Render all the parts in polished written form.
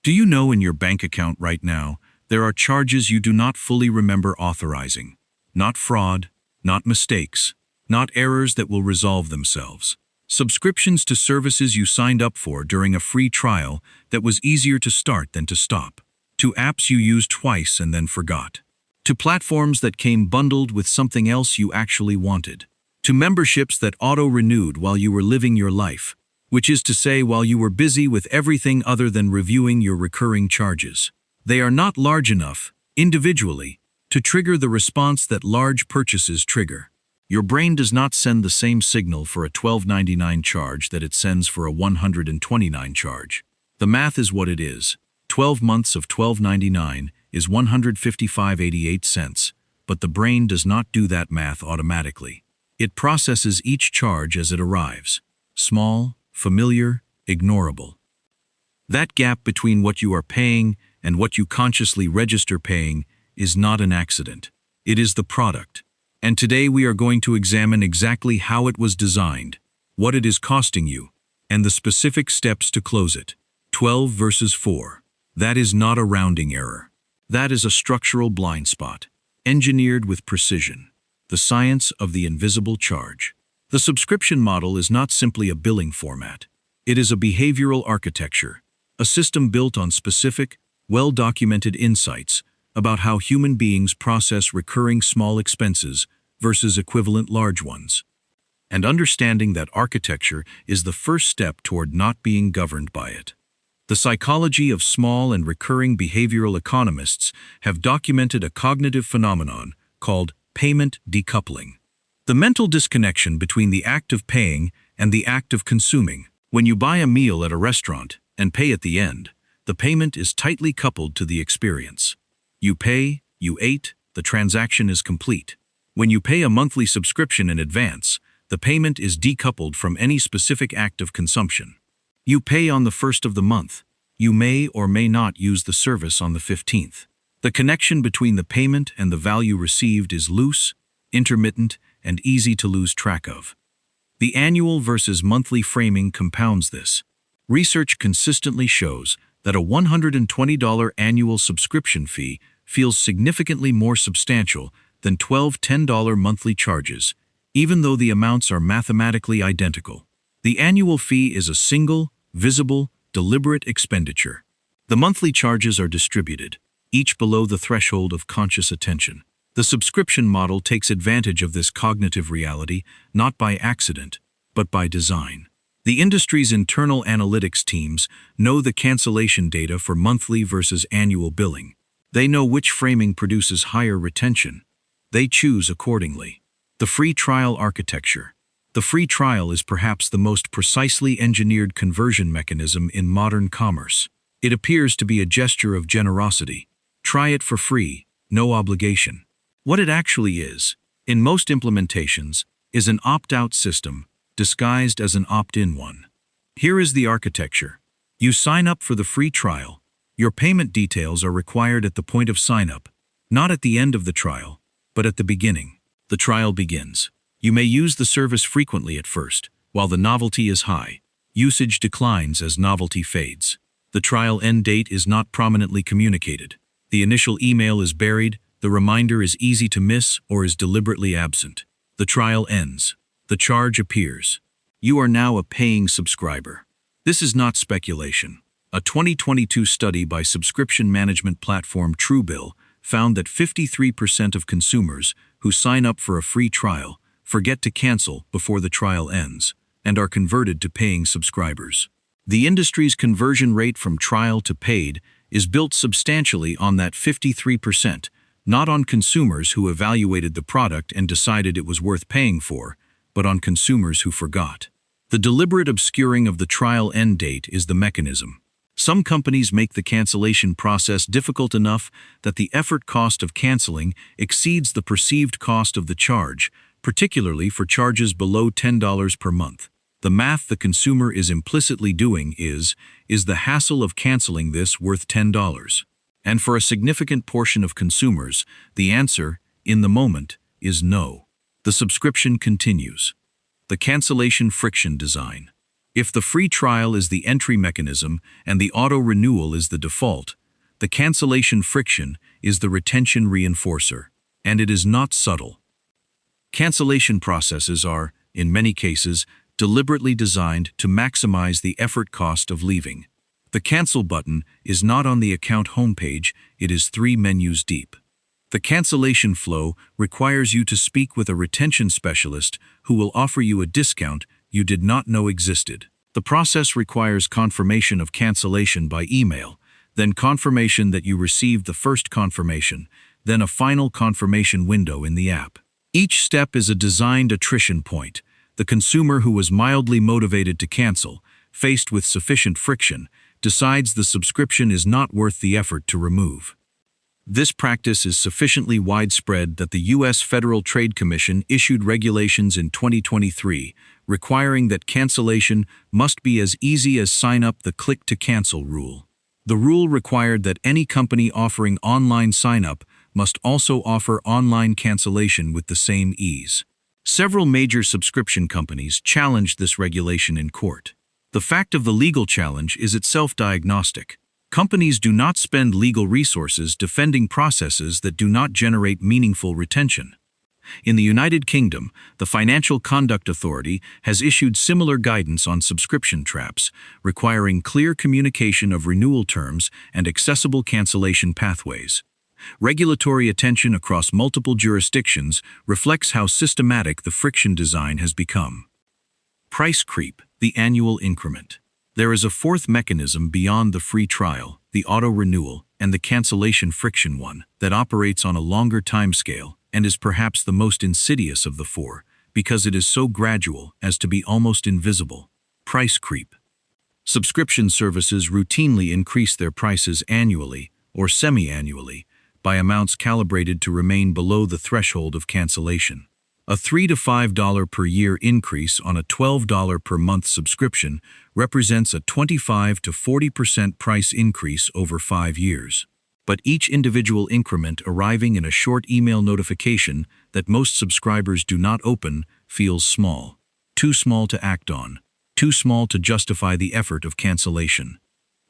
Do you know in your bank account right now, there are charges you do not fully remember authorizing? Not fraud, not mistakes, not errors that will resolve themselves. Subscriptions to services you signed up for during a free trial that was easier to start than to stop. To apps you used twice and then forgot. To platforms that came bundled with something else you actually wanted. To memberships that auto-renewed while you were living your life, which is to say while you were busy with everything other than reviewing your recurring charges. They are not large enough, individually, to trigger the response that large purchases trigger. Your brain does not send the same signal for a $12.99 charge that it sends for a $129 charge. The math is what it is. 12 months of $12.99 is $155.88, but the brain does not do that math automatically. It processes each charge as it arrives. Small, familiar, ignorable. That gap between what you are paying and what you consciously register paying is not an accident. It is the product. And today we are going to examine exactly how it was designed, what it is costing you, and the specific steps to close it. 12 versus 4. That is not a rounding error. That is a structural blind spot, engineered with precision. The science of the invisible charge. The subscription model is not simply a billing format. It is a behavioral architecture, a system built on specific, well-documented insights about how human beings process recurring small expenses versus equivalent large ones. And understanding that architecture is the first step toward not being governed by it. The psychology of small and recurring behavioral economists have documented a cognitive phenomenon called payment decoupling. The mental disconnection between the act of paying and the act of consuming. When you buy a meal at a restaurant and pay at the end, the payment is tightly coupled to the experience. You pay, you ate, the transaction is complete. When you pay a monthly subscription in advance, the payment is decoupled from any specific act of consumption. You pay on the 1st of the month. You may or may not use the service on the 15th. The connection between the payment and the value received is loose, intermittent, and easy to lose track of. The annual versus monthly framing compounds this. Research consistently shows that a $120 annual subscription fee feels significantly more substantial than 12 $10 monthly charges, even though the amounts are mathematically identical. The annual fee is a single, visible, deliberate expenditure. The monthly charges are distributed, each below the threshold of conscious attention. The subscription model takes advantage of this cognitive reality not by accident, but by design. The industry's internal analytics teams know the cancellation data for monthly versus annual billing. They know which framing produces higher retention. They choose accordingly. The free trial architecture. The free trial is perhaps the most precisely engineered conversion mechanism in modern commerce. It appears to be a gesture of generosity. Try it for free, no obligation. What it actually is, in most implementations, is an opt-out system disguised as an opt-in one. Here is the architecture. You sign up for the free trial. Your payment details are required at the point of sign-up, not at the end of the trial, but at the beginning. The trial begins. You may use the service frequently at first, while the novelty is high. Usage declines as novelty fades. The trial end date is not prominently communicated. The initial email is buried, the reminder is easy to miss or is deliberately absent. The trial ends. The charge appears. You are now a paying subscriber. This is not speculation. A 2022 study by subscription management platform Truebill found that 53% of consumers who sign up for a free trial forget to cancel before the trial ends and are converted to paying subscribers. The industry's conversion rate from trial to paid is built substantially on that 53%, not on consumers who evaluated the product and decided it was worth paying for, but on consumers who forgot. The deliberate obscuring of the trial end date is the mechanism. Some companies make the cancellation process difficult enough that the effort cost of canceling exceeds the perceived cost of the charge, particularly for charges below $10 per month. The math the consumer is implicitly doing is the hassle of canceling this worth $10? And for a significant portion of consumers, the answer, in the moment, is no. The subscription continues. The cancellation friction design. If the free trial is the entry mechanism and the auto-renewal is the default, the cancellation friction is the retention reinforcer, and it is not subtle. Cancellation processes are, in many cases, deliberately designed to maximize the effort cost of leaving. The cancel button is not on the account homepage, it is 3 menus deep. The cancellation flow requires you to speak with a retention specialist who will offer you a discount you did not know existed. The process requires confirmation of cancellation by email, then confirmation that you received the first confirmation, then a final confirmation window in the app. Each step is a designed attrition point. The consumer who was mildly motivated to cancel, faced with sufficient friction, decides the subscription is not worth the effort to remove. This practice is sufficiently widespread that the U.S. Federal Trade Commission issued regulations in 2023 requiring that cancellation must be as easy as sign up the click-to-cancel rule. The rule required that any company offering online sign-up must also offer online cancellation with the same ease. Several major subscription companies challenged this regulation in court. The fact of the legal challenge is itself diagnostic. Companies do not spend legal resources defending processes that do not generate meaningful retention. In the United Kingdom, the Financial Conduct Authority has issued similar guidance on subscription traps, requiring clear communication of renewal terms and accessible cancellation pathways. Regulatory attention across multiple jurisdictions reflects how systematic the friction design has become. Price creep, the annual increment. There is a fourth mechanism beyond the free trial, the auto-renewal, and the cancellation friction one, that operates on a longer timescale and is perhaps the most insidious of the four, because it is so gradual as to be almost invisible. Price creep. Subscription services routinely increase their prices annually or semi-annually by amounts calibrated to remain below the threshold of cancellation. A $3 to $5 per year increase on a $12 per month subscription represents a 25 to 40% price increase over 5 years. But each individual increment arriving in a short email notification that most subscribers do not open feels small. Too small to act on. Too small to justify the effort of cancellation.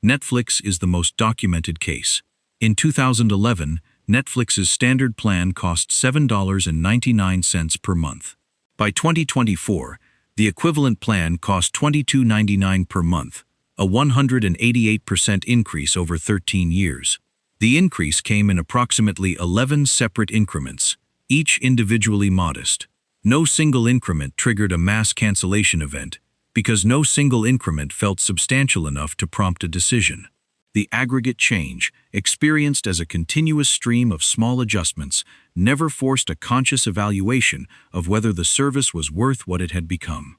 Netflix is the most documented case. In 2011, Netflix's standard plan cost $7.99 per month. By 2024, the equivalent plan cost $22.99 per month, a 188% increase over 13 years. The increase came in approximately 11 separate increments, each individually modest. No single increment triggered a mass cancellation event, because no single increment felt substantial enough to prompt a decision. The aggregate change, experienced as a continuous stream of small adjustments, never forced a conscious evaluation of whether the service was worth what it had become.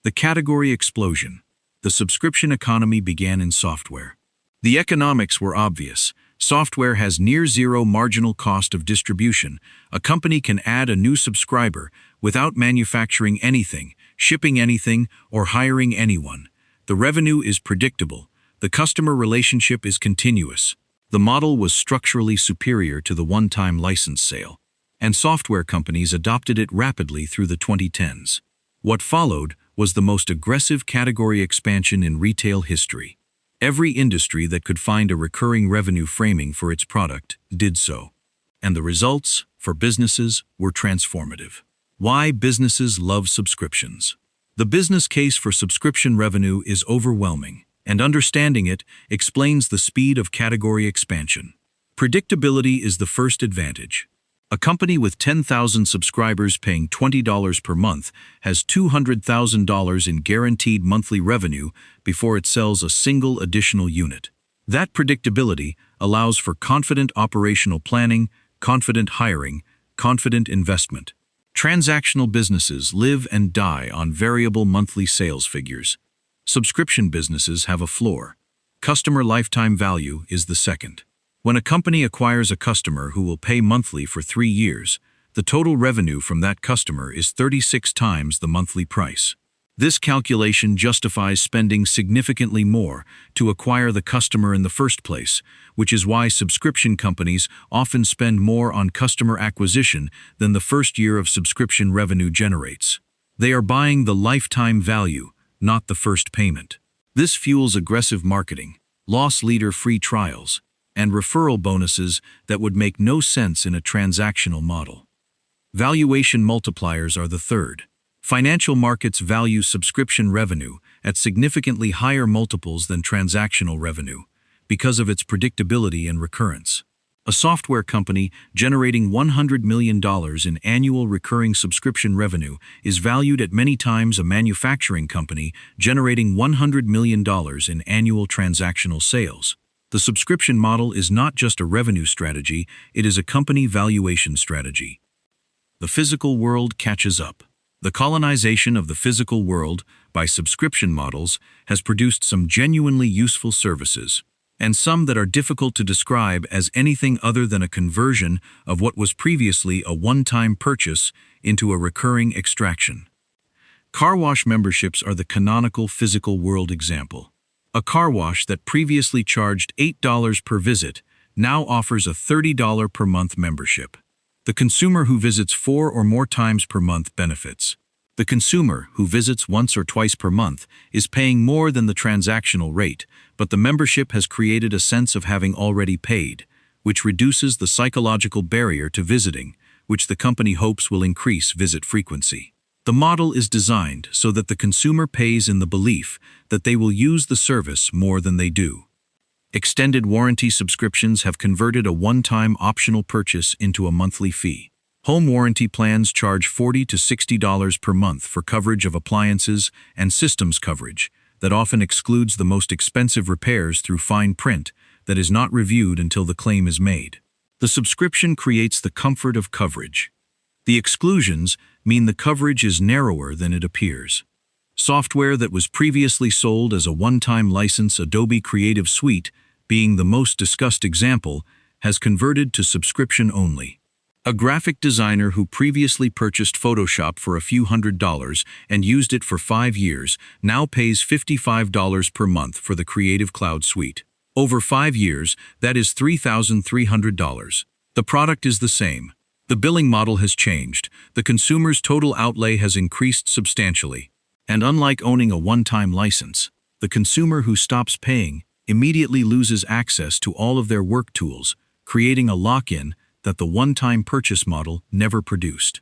The category explosion. The subscription economy began in software. The economics were obvious. Software has near zero marginal cost of distribution. A company can add a new subscriber without manufacturing anything, shipping anything, or hiring anyone. The revenue is predictable. The customer relationship is continuous. The model was structurally superior to the one-time license sale, and software companies adopted it rapidly through the 2010s. What followed was the most aggressive category expansion in retail history. Every industry that could find a recurring revenue framing for its product did so. And the results, for businesses, were transformative. Why businesses love subscriptions. The business case for subscription revenue is overwhelming, and understanding it explains the speed of category expansion. Predictability is the first advantage. A company with 10,000 subscribers paying $20 per month has $200,000 in guaranteed monthly revenue before it sells a single additional unit. That predictability allows for confident operational planning, confident hiring, confident investment. Transactional businesses live and die on variable monthly sales figures. Subscription businesses have a floor. Customer lifetime value is the second. When a company acquires a customer who will pay monthly for 3 years, the total revenue from that customer is 36 times the monthly price. This calculation justifies spending significantly more to acquire the customer in the first place, which is why subscription companies often spend more on customer acquisition than the first year of subscription revenue generates. They are buying the lifetime value, not the first payment. This fuels aggressive marketing, loss leader free trials, and referral bonuses that would make no sense in a transactional model. Valuation multipliers are the third. Financial markets value subscription revenue at significantly higher multiples than transactional revenue because of its predictability and recurrence. A software company generating $100 million in annual recurring subscription revenue is valued at many times a manufacturing company generating $100 million in annual transactional sales. The subscription model is not just a revenue strategy, it is a company valuation strategy. The physical world catches up. The colonization of the physical world by subscription models has produced some genuinely useful services, and some that are difficult to describe as anything other than a conversion of what was previously a one-time purchase into a recurring extraction. Car wash memberships are the canonical physical world example. A car wash that previously charged $8 per visit now offers a $30 per month membership. The consumer who visits 4 or more times per month benefits. The consumer who visits once or twice per month is paying more than the transactional rate, but the membership has created a sense of having already paid, which reduces the psychological barrier to visiting, which the company hopes will increase visit frequency. The model is designed so that the consumer pays in the belief that they will use the service more than they do. Extended warranty subscriptions have converted a one-time optional purchase into a monthly fee. Home warranty plans charge $40 to $60 per month for coverage of appliances and systems coverage that often excludes the most expensive repairs through fine print that is not reviewed until the claim is made. The subscription creates the comfort of coverage. The exclusions mean the coverage is narrower than it appears. Software that was previously sold as a one-time license, Adobe Creative Suite, being the most discussed example, has converted to subscription only. A graphic designer who previously purchased Photoshop for a few $100s and used it for 5 years now pays $55 per month for the Creative Cloud Suite. Over 5 years, that is $3,300. The product is the same. The billing model has changed. The consumer's total outlay has increased substantially. And unlike owning a one-time license, the consumer who stops paying immediately loses access to all of their work tools, creating a lock-in that the one-time purchase model never produced.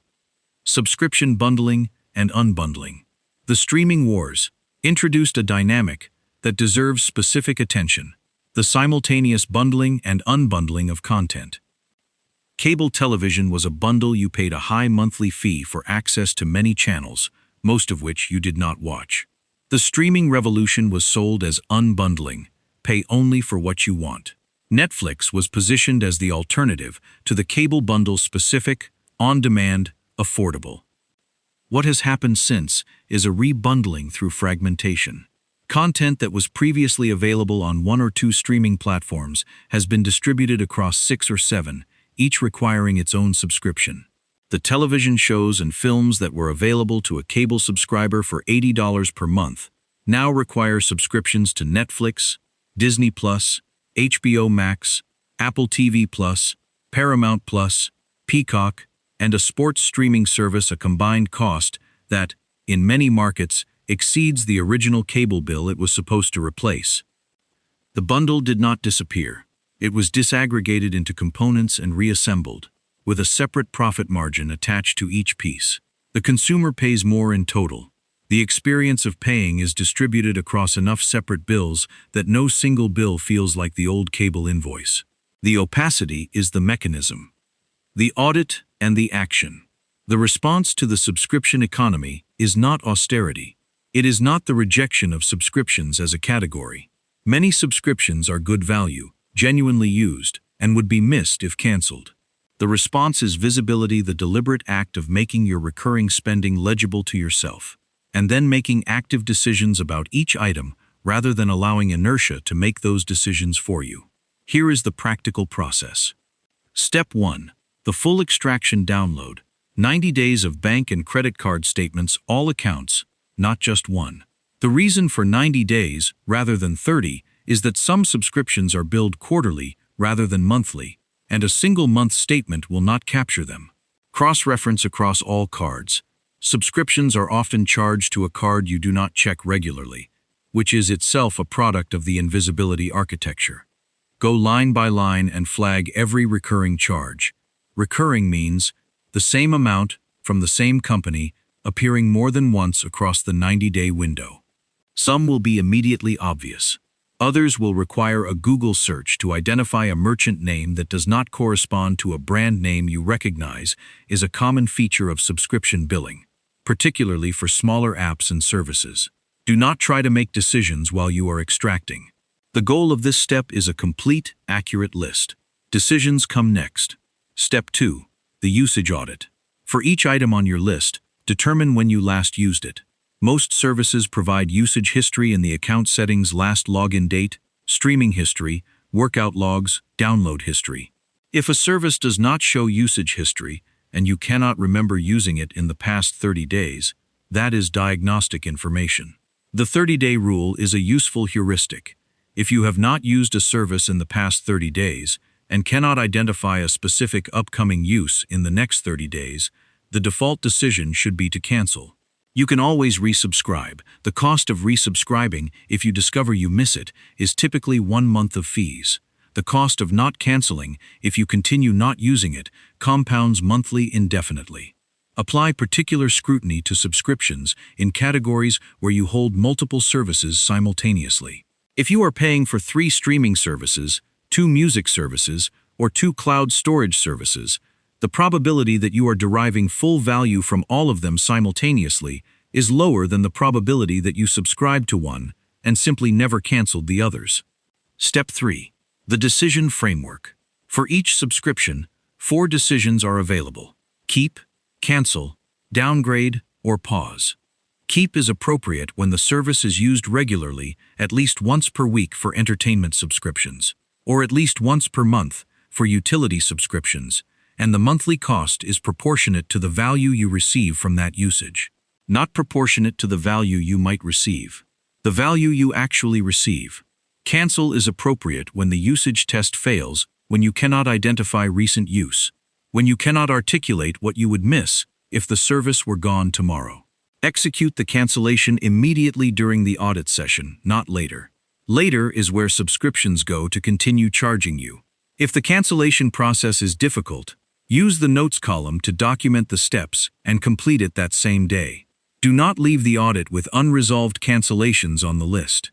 Subscription bundling and unbundling. The streaming wars introduced a dynamic that deserves specific attention: the simultaneous bundling and unbundling of content. Cable television was a bundle. You paid a high monthly fee for access to many channels, most of which you did not watch. The streaming revolution was sold as unbundling. Pay only for what you want. Netflix was positioned as the alternative to the cable bundle: specific, on-demand, affordable. What has happened since is a rebundling through fragmentation. Content that was previously available on 1 or 2 streaming platforms has been distributed across 6 or 7, each requiring its own subscription. The television shows and films that were available to a cable subscriber for $80 per month now require subscriptions to Netflix, Disney+, HBO Max, Apple TV+, Paramount+, Peacock, and a sports streaming service, a combined cost that, in many markets, exceeds the original cable bill it was supposed to replace. The bundle did not disappear. It was disaggregated into components and reassembled, with a separate profit margin attached to each piece. The consumer pays more in total. The experience of paying is distributed across enough separate bills that no single bill feels like the old cable invoice. The opacity is the mechanism. The audit and the action. The response to the subscription economy is not austerity. It is not the rejection of subscriptions as a category. Many subscriptions are good value, genuinely used, and would be missed if canceled. The response is visibility, the deliberate act of making your recurring spending legible to yourself, and then making active decisions about each item rather than allowing inertia to make those decisions for you. Here is the practical process. Step 1. The full extraction download. 90 days of bank and credit card statements, all accounts, not just one. The reason for 90 days rather than 30 is that some subscriptions are billed quarterly rather than monthly, and a single month statement will not capture them. Cross-reference across all cards. Subscriptions are often charged to a card you do not check regularly, which is itself a product of the invisibility architecture. Go line by line and flag every recurring charge. Recurring means the same amount from the same company appearing more than once across the 90-day window. Some will be immediately obvious. Others will require a Google search to identify a merchant name that does not correspond to a brand name you recognize is a common feature of subscription billing, particularly for smaller apps and services. Do not try to make decisions while you are extracting. The goal of this step is a complete, accurate list. Decisions come next. Step 2. The usage audit. For each item on your list, determine when you last used it. Most services provide usage history in the account settings: last login date, streaming history, workout logs, download history. If a service does not show usage history and you cannot remember using it in the past 30 days, that is diagnostic information. The 30-day rule is a useful heuristic. If you have not used a service in the past 30 days and cannot identify a specific upcoming use in the next 30 days, the default decision should be to cancel. You can always resubscribe. The cost of resubscribing, if you discover you miss it, is typically 1 month of fees. The cost of not canceling, if you continue not using it, compounds monthly indefinitely. Apply particular scrutiny to subscriptions in categories where you hold multiple services simultaneously. If you are paying for 3 streaming services, 2 music services, or 2 cloud storage services, the probability that you are deriving full value from all of them simultaneously is lower than the probability that you subscribed to one and simply never canceled the others. Step 3. The decision framework. For each subscription, 4 decisions are available: keep, cancel, downgrade, or pause. Keep is appropriate when the service is used regularly, at least once per week for entertainment subscriptions, or at least once per month for utility subscriptions, and the monthly cost is proportionate to the value you receive from that usage, not proportionate to the value you might receive. The value you actually receive. Cancel is appropriate when the usage test fails, when you cannot identify recent use, when you cannot articulate what you would miss if the service were gone tomorrow. Execute the cancellation immediately during the audit session, not later. Later is where subscriptions go to continue charging you. If the cancellation process is difficult, use the notes column to document the steps and complete it that same day. Do not leave the audit with unresolved cancellations on the list.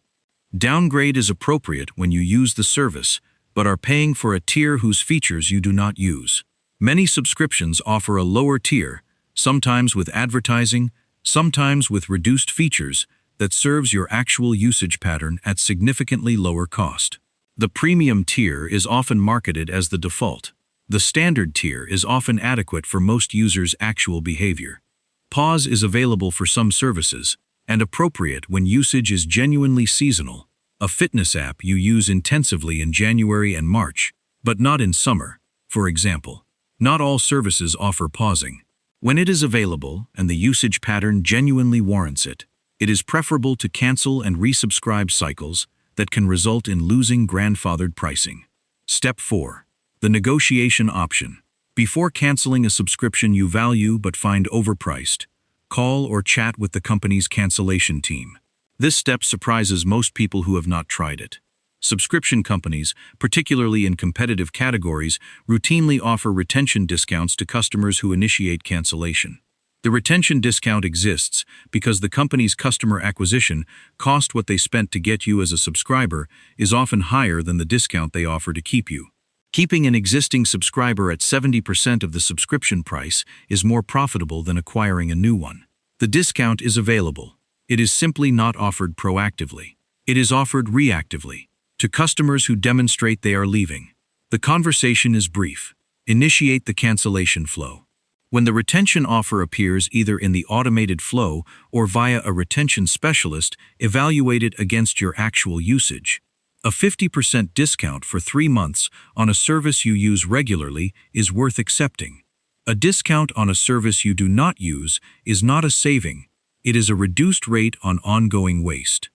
Downgrade is appropriate when you use the service, but are paying for a tier whose features you do not use. Many subscriptions offer a lower tier, sometimes with advertising, sometimes with reduced features, that serves your actual usage pattern at significantly lower cost. The premium tier is often marketed as the default. The standard tier is often adequate for most users' actual behavior. Pause is available for some services, and appropriate when usage is genuinely seasonal. A fitness app you use intensively in January and March, but not in summer, for example. Not all services offer pausing. When it is available and the usage pattern genuinely warrants it, it is preferable to cancel and resubscribe cycles that can result in losing grandfathered pricing. Step 4. The negotiation option. Before canceling a subscription you value but find overpriced, call or chat with the company's cancellation team. This step surprises most people who have not tried it. Subscription companies, particularly in competitive categories, routinely offer retention discounts to customers who initiate cancellation. The retention discount exists because the company's customer acquisition cost, what they spent to get you as a subscriber, is often higher than the discount they offer to keep you. Keeping an existing subscriber at 70% of the subscription price is more profitable than acquiring a new one. The discount is available. It is simply not offered proactively. It is offered reactively, to customers who demonstrate they are leaving. The conversation is brief. Initiate the cancellation flow. When the retention offer appears either in the automated flow or via a retention specialist, evaluate it against your actual usage. A 50% discount for 3 months on a service you use regularly is worth accepting. A discount on a service you do not use is not a saving. It is a reduced rate on ongoing waste.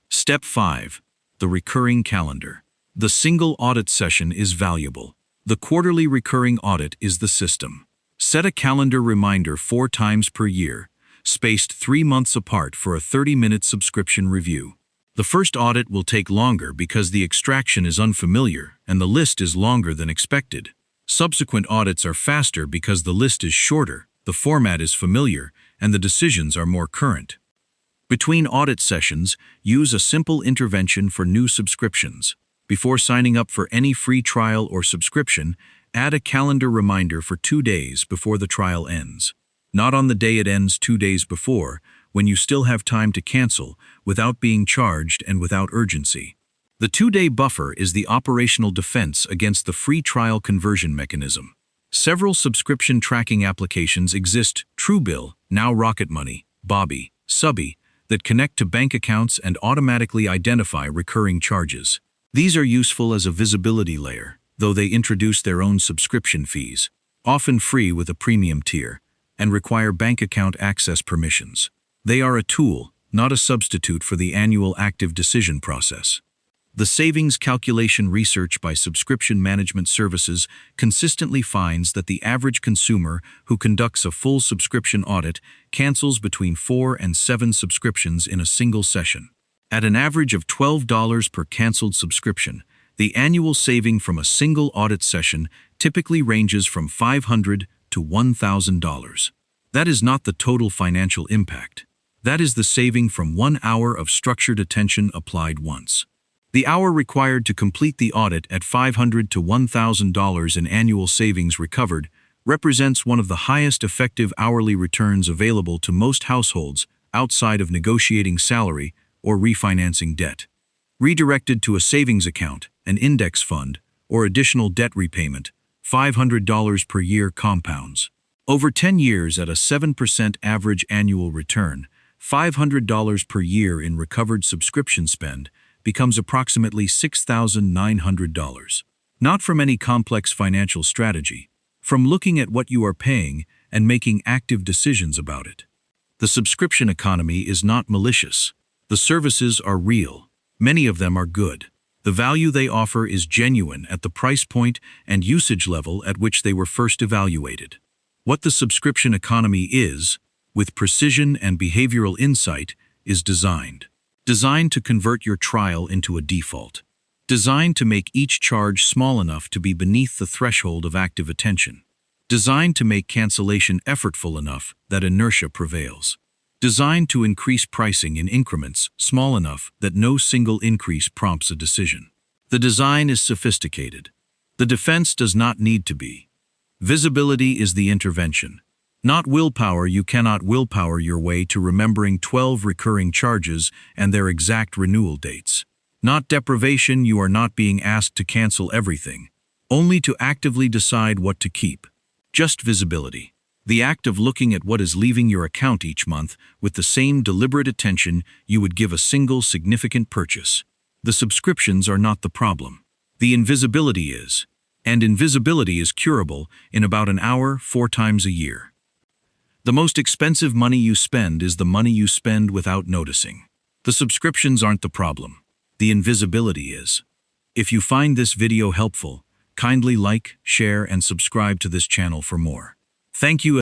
Step 5. The recurring calendar. The single audit session is valuable. The quarterly recurring audit is the system. Set a calendar reminder 4 times per year, spaced 3 months apart for a 30-minute subscription review. The first audit will take longer because the extraction is unfamiliar and the list is longer than expected. Subsequent audits are faster because the list is shorter, the format is familiar, and the decisions are more current. Between audit sessions, use a simple intervention for new subscriptions. Before signing up for any free trial or subscription, add a calendar reminder for 2 days before the trial ends. Not on the day it ends 2 days before, when you still have time to cancel, without being charged and without urgency. The 2-day buffer is the operational defense against the free trial conversion mechanism. Several subscription tracking applications exist: Truebill, now Rocket Money, Bobby, Subby, that connect to bank accounts and automatically identify recurring charges. These are useful as a visibility layer, though they introduce their own subscription fees, often free with a premium tier, and require bank account access permissions. They are a tool, not a substitute for the annual active decision process. The savings calculation research by Subscription Management Services consistently finds that the average consumer who conducts a full subscription audit cancels between 4 and 7 subscriptions in a single session. At an average of $12 per canceled subscription, the annual saving from a single audit session typically ranges from $500 to $1,000. That is not the total financial impact. That is the saving from 1 hour of structured attention applied once. The hour required to complete the audit at $500 to $1,000 in annual savings recovered represents one of the highest effective hourly returns available to most households outside of negotiating salary or refinancing debt. Redirected to a savings account, an index fund, or additional debt repayment, $500 per year compounds. Over 10 years at a 7% average annual return, $500 per year in recovered subscription spend becomes approximately $6,900. Not from any complex financial strategy, from looking at what you are paying and making active decisions about it. The subscription economy is not malicious. The services are real. Many of them are good. The value they offer is genuine at the price point and usage level at which they were first evaluated. What the subscription economy is, with precision and behavioral insight, is designed to convert your trial into a default. Designed to make each charge small enough to be beneath the threshold of active attention. Designed to make cancellation effortful enough that inertia prevails. Designed to increase pricing in increments small enough that no single increase prompts a decision. The design is sophisticated. The defense does not need to be. Visibility is the intervention. Not willpower. You cannot willpower your way to remembering 12 recurring charges and their exact renewal dates. Not deprivation. You are not being asked to cancel everything, only to actively decide what to keep. Just visibility. The act of looking at what is leaving your account each month with the same deliberate attention you would give a single significant purchase. The subscriptions are not the problem. The invisibility is. And invisibility is curable in about an hour 4 times a year. The most expensive money you spend is the money you spend without noticing. The subscriptions aren't the problem. The invisibility is. If you find this video helpful, kindly like, share, and subscribe to this channel for more. Thank you.